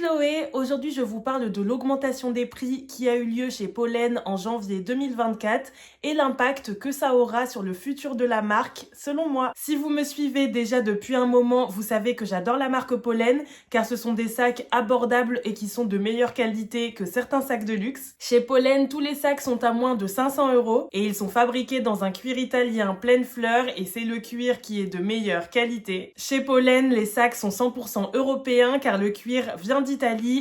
Chloé, aujourd'hui je vous parle de l'augmentation des prix qui a eu lieu chez Pollen en janvier 2024 et l'impact que ça aura sur le futur de la marque selon moi. Si vous me suivez déjà depuis un moment, vous savez que j'adore la marque Pollen car ce sont des sacs abordables et qui sont de meilleure qualité que certains sacs de luxe. Chez Pollen, tous les sacs sont à moins de 500 € et ils sont fabriqués dans un cuir italien pleine fleur et c'est le cuir qui est de meilleure qualité. Chez Pollen, les sacs sont 100% européens car le cuir vient d'Italie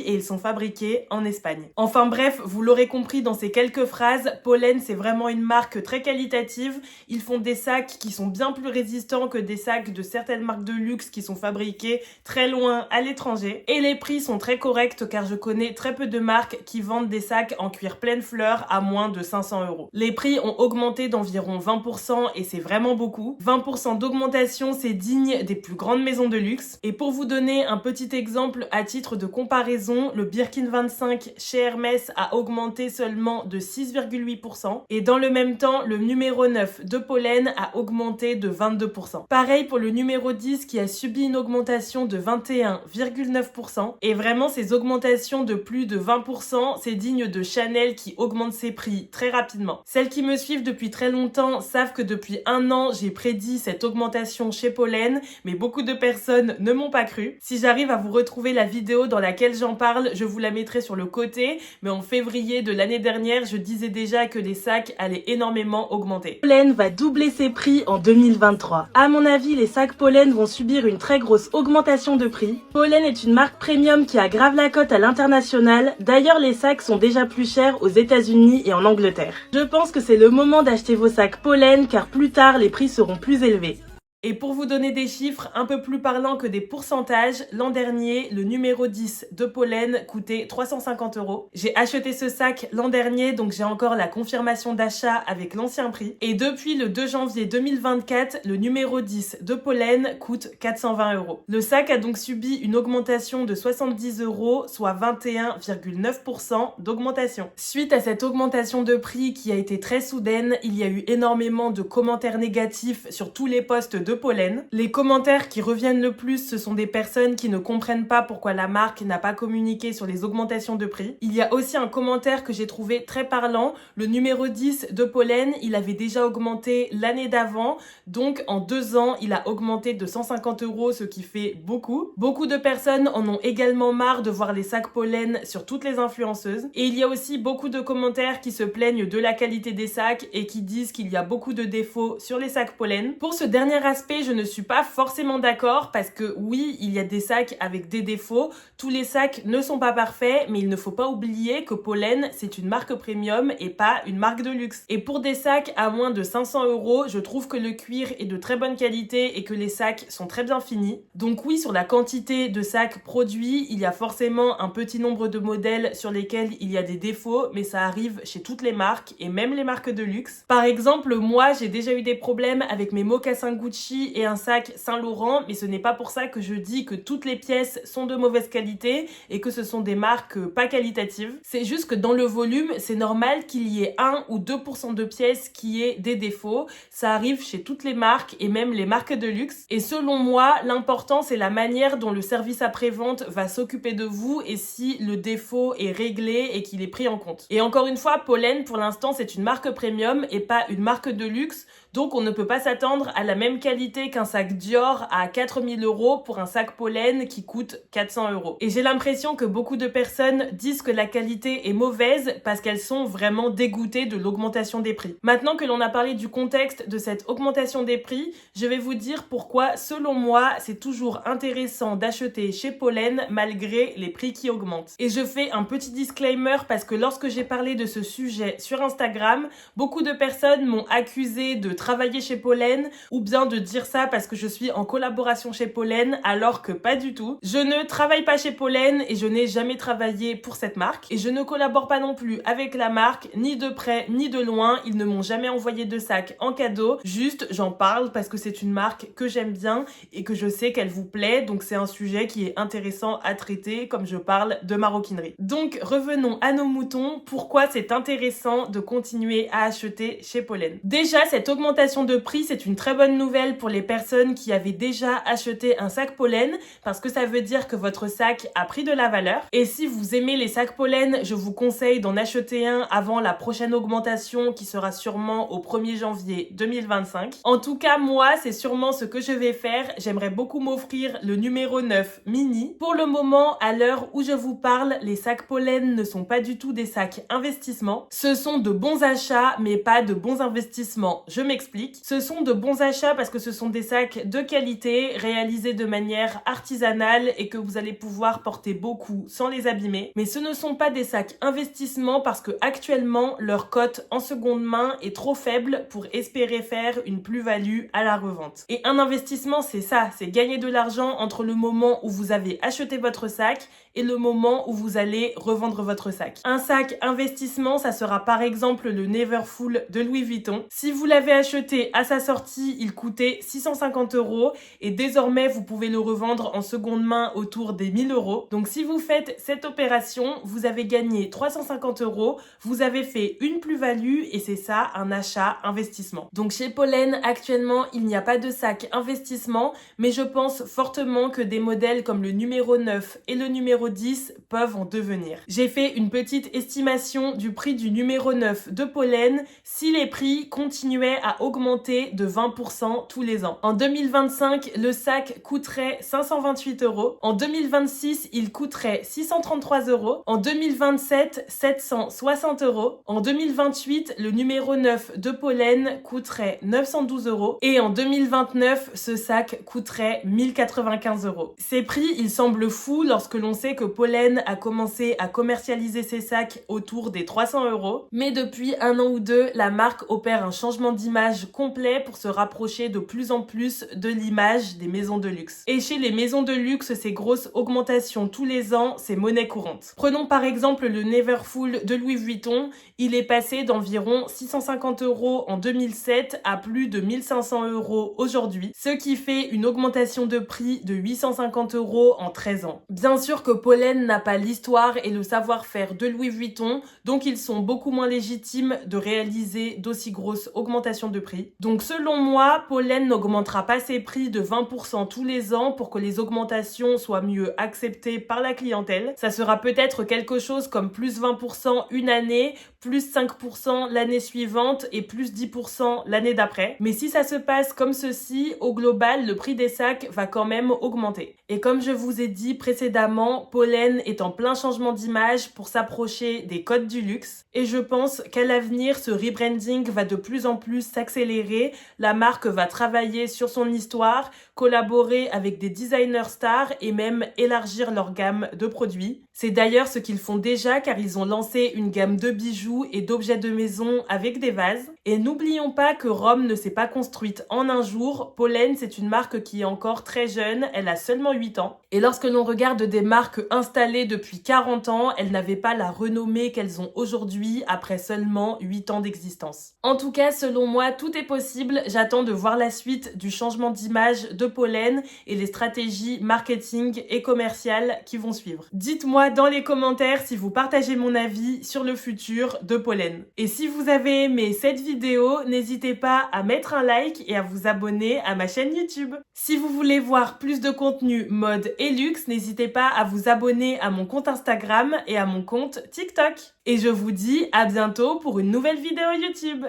et ils sont fabriqués en Espagne. Enfin bref, vous l'aurez compris dans ces quelques phrases, Pollen c'est vraiment une marque très qualitative. Ils font des sacs qui sont bien plus résistants que des sacs de certaines marques de luxe qui sont fabriqués très loin à l'étranger. Et les prix sont très corrects car je connais très peu de marques qui vendent des sacs en cuir pleine fleur à moins de 500 €. Les prix ont augmenté d'environ 20% et c'est vraiment beaucoup. 20% d'augmentation, c'est digne des plus grandes maisons de luxe. Et pour vous donner un petit exemple à titre de comparaison, le Birkin 25 chez Hermès a augmenté seulement de 6,8% et dans le même temps, le numéro 9 de Pollen a augmenté de 22%. Pareil pour le numéro 10 qui a subi une augmentation de 21,9% et vraiment ces augmentations de plus de 20%, c'est digne de Chanel qui augmente ses prix très rapidement. Celles qui me suivent depuis très longtemps savent que depuis un an, j'ai prédit cette augmentation chez Pollen, mais beaucoup de personnes ne m'ont pas cru. Si j'arrive à vous retrouver la vidéo dans laquelle j'en parle, je vous la mettrai sur le côté, mais en février de l'année dernière, je disais déjà que les sacs allaient énormément augmenter. Pollen va doubler ses prix en 2023. À mon avis, les sacs Pollen vont subir une très grosse augmentation de prix. Pollen est une marque premium qui a grave la cote à l'international. D'ailleurs, les sacs sont déjà plus chers aux États-Unis et en Angleterre. Je pense que c'est le moment d'acheter vos sacs Pollen car plus tard, les prix seront plus élevés. Et pour vous donner des chiffres un peu plus parlants que des pourcentages, l'an dernier, le numéro 10 de Pollen coûtait 350 €. J'ai acheté ce sac l'an dernier, donc j'ai encore la confirmation d'achat avec l'ancien prix. Et depuis le 2 janvier 2024, le numéro 10 de Pollen coûte 420 €. Le sac a donc subi une augmentation de 70 €, soit 21,9% d'augmentation. Suite à cette augmentation de prix qui a été très soudaine, il y a eu énormément de commentaires négatifs sur tous les posts de Pollen. Les commentaires qui reviennent le plus, ce sont des personnes qui ne comprennent pas pourquoi la marque n'a pas communiqué sur les augmentations de prix. Il y a aussi un commentaire que j'ai trouvé très parlant. Le numéro 10 de Pollen, il avait déjà augmenté l'année d'avant. Donc en 2 ans, il a augmenté de 150 €, ce qui fait beaucoup. Beaucoup de personnes en ont également marre de voir les sacs Pollen sur toutes les influenceuses. Et il y a aussi beaucoup de commentaires qui se plaignent de la qualité des sacs et qui disent qu'il y a beaucoup de défauts sur les sacs Pollen. Pour ce dernier aspect, je ne suis pas forcément d'accord parce que oui, il y a des sacs avec des défauts. Tous les sacs ne sont pas parfaits, mais il ne faut pas oublier que Pollen, c'est une marque premium et pas une marque de luxe. Et pour des sacs à moins de 500 €, je trouve que le cuir est de très bonne qualité et que les sacs sont très bien finis. Donc oui, sur la quantité de sacs produits, il y a forcément un petit nombre de modèles sur lesquels il y a des défauts, mais ça arrive chez toutes les marques et même les marques de luxe. Par exemple, moi, j'ai déjà eu des problèmes avec mes mocassins Gucci et un sac Saint-Laurent, mais ce n'est pas pour ça que je dis que toutes les pièces sont de mauvaise qualité et que ce sont des marques pas qualitatives. C'est juste que dans le volume, c'est normal qu'il y ait 1 ou 2% de pièces qui aient des défauts. Ça arrive chez toutes les marques et même les marques de luxe. Et selon moi, l'important c'est la manière dont le service après-vente va s'occuper de vous et si le défaut est réglé et qu'il est pris en compte. Et encore une fois, Pollen pour l'instant c'est une marque premium et pas une marque de luxe. Donc on ne peut pas s'attendre à la même qualité qu'un sac Dior à 4000 € pour un sac Pollen qui coûte 400 €. Et j'ai l'impression que beaucoup de personnes disent que la qualité est mauvaise parce qu'elles sont vraiment dégoûtées de l'augmentation des prix. Maintenant que l'on a parlé du contexte de cette augmentation des prix, je vais vous dire pourquoi, selon moi, c'est toujours intéressant d'acheter chez Pollen malgré les prix qui augmentent. Et je fais un petit disclaimer parce que lorsque j'ai parlé de ce sujet sur Instagram, beaucoup de personnes m'ont accusé de travailler chez Pollen ou bien de dire ça parce que je suis en collaboration chez Pollen alors que pas du tout. Je ne travaille pas chez Pollen et je n'ai jamais travaillé pour cette marque et je ne collabore pas non plus avec la marque ni de près ni de loin. Ils ne m'ont jamais envoyé de sac en cadeau. Juste j'en parle parce que c'est une marque que j'aime bien et que je sais qu'elle vous plaît, donc c'est un sujet qui est intéressant à traiter comme je parle de maroquinerie. Donc revenons à nos moutons. Pourquoi c'est intéressant de continuer à acheter chez Pollen? Déjà, cette augmentation augmentation de prix, c'est une très bonne nouvelle pour les personnes qui avaient déjà acheté un sac pollen parce que ça veut dire que votre sac a pris de la valeur. Et si vous aimez les sacs pollen, je vous conseille d'en acheter un avant la prochaine augmentation qui sera sûrement au 1er janvier 2025. En tout cas, moi, c'est sûrement ce que je vais faire. J'aimerais beaucoup m'offrir le numéro 9 mini. Pour le moment, à l'heure où je vous parle, les sacs pollen ne sont pas du tout des sacs investissement. Ce sont de bons achats, mais pas de bons investissements. Je m'explique. Ce sont de bons achats parce que ce sont des sacs de qualité, réalisés de manière artisanale et que vous allez pouvoir porter beaucoup sans les abîmer. Mais ce ne sont pas des sacs investissements parce que actuellement, leur cote en seconde main est trop faible pour espérer faire une plus-value à la revente. Et un investissement, c'est ça, c'est gagner de l'argent entre le moment où vous avez acheté votre sac et le moment où vous allez revendre votre sac. Un sac investissement, ça sera par exemple le Neverfull de Louis Vuitton. Si vous l'avez acheté à sa sortie, il coûtait 650 € et désormais vous pouvez le revendre en seconde main autour des 1000 €. Donc si vous faites cette opération, vous avez gagné 350 €, vous avez fait une plus-value et c'est ça un achat investissement. Donc chez Pollen, actuellement, il n'y a pas de sac investissement, mais je pense fortement que des modèles comme le numéro 9 et le numéro 10 peuvent en devenir. J'ai fait une petite estimation du prix du numéro 9 de Pollen si les prix continuaient à augmenter de 20% tous les ans. En 2025, le sac coûterait 528 €. En 2026, il coûterait 633 €. En 2027, 760 €. En 2028, le numéro 9 de Pollen coûterait 912 €. Et en 2029, ce sac coûterait 1095 €. Ces prix, ils semblent fous lorsque l'on sait que Pollen a commencé à commercialiser ses sacs autour des 300 €. Mais depuis un an ou deux, la marque opère un changement d'image complet pour se rapprocher de plus en plus de l'image des maisons de luxe. Et chez les maisons de luxe, ces grosses augmentations tous les ans, c'est monnaie courante. Prenons par exemple le Neverfull de Louis Vuitton. Il est passé d'environ 650 € en 2007 à plus de 1500 € aujourd'hui, ce qui fait une augmentation de prix de 850 € en 13 ans. Bien sûr que Pollen n'a pas l'histoire et le savoir-faire de Louis Vuitton, donc ils sont beaucoup moins légitimes de réaliser d'aussi grosses augmentations de prix. Donc selon moi, Pollen n'augmentera pas ses prix de 20% tous les ans pour que les augmentations soient mieux acceptées par la clientèle. Ça sera peut-être quelque chose comme plus 20% une année, plus 5% l'année suivante et plus 10% l'année d'après. Mais si ça se passe comme ceci, au global, le prix des sacs va quand même augmenter. Et comme je vous ai dit précédemment, Pollen est en plein changement d'image pour s'approcher des codes du luxe. Et je pense qu'à l'avenir, ce rebranding va de plus en plus s'accélérer. La marque va travailler sur son histoire, collaborer avec des designers stars et même élargir leur gamme de produits. C'est d'ailleurs ce qu'ils font déjà car ils ont lancé une gamme de bijoux et d'objets de maison avec des vases. Et n'oublions pas que Rome ne s'est pas construite en un jour. Pollen, c'est une marque qui est encore très jeune, elle a seulement 8 ans. Et lorsque l'on regarde des marques installées depuis 40 ans, elles n'avaient pas la renommée qu'elles ont aujourd'hui après seulement 8 ans d'existence. En tout cas, selon moi, tout est possible. J'attends de voir la suite du changement d'image de Pollen et les stratégies marketing et commerciales qui vont suivre. Dites-moi dans les commentaires si vous partagez mon avis sur le futur de Pollen. Et si vous avez aimé cette vidéo, n'hésitez pas à mettre un like et à vous abonner à ma chaîne YouTube. Si vous voulez voir plus de contenu mode et luxe, n'hésitez pas à vous abonner à mon compte Instagram et à mon compte TikTok. Et je vous dis à bientôt pour une nouvelle vidéo YouTube.